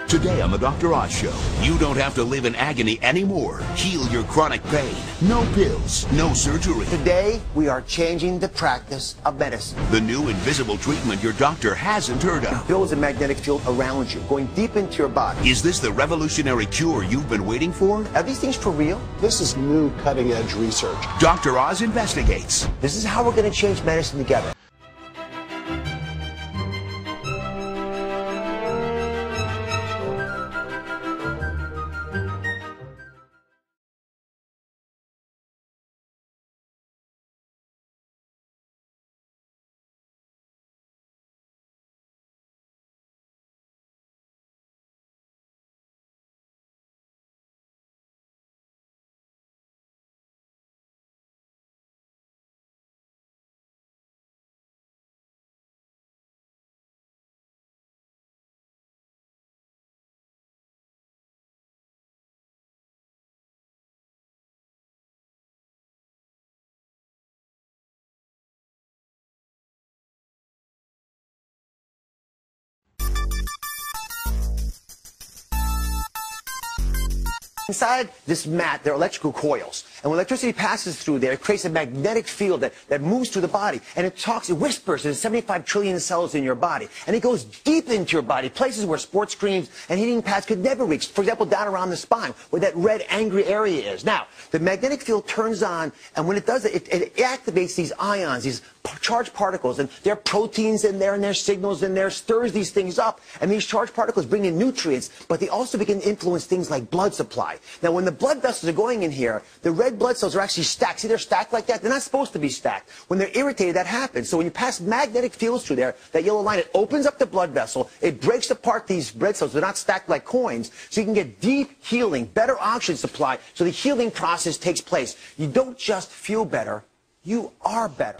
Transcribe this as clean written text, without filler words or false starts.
Today on the Dr. Oz Show, you don't have to live in agony anymore. Heal your chronic pain. No pills, no surgery. Today, we are changing the practice of medicine. The new invisible treatment your doctor hasn't heard of. It builds a magnetic field around you, going deep into your body. Is this the revolutionary cure you've been waiting for? Are these things for real? This is new cutting-edge research. Dr. Oz investigates. This is how we're going to change medicine together. Inside this mat, there are electrical coils. And when electricity passes through there, it creates a magnetic field that moves through the body. And it whispers to the 75 trillion cells in your body. And it goes deep into your body, places where sports creams and heating pads could never reach. For example, down around the spine, where that red, angry area is. Now, the magnetic field turns on, and when it does it activates these ions, these charged particles. And there are proteins in there, and there's signals in there, stirs these things up. And these charged particles bring in nutrients, but they also begin to influence things like blood supply. Now, when the blood vessels are going in here, the red blood cells are actually stacked. See, they're stacked like that? They're not supposed to be stacked. When they're irritated, that happens. So when you pass magnetic fields through there, that yellow line, it opens up the blood vessel. It breaks apart these red cells. They're not stacked like coins. So you can get deep healing, better oxygen supply, so the healing process takes place. You don't just feel better, you are better.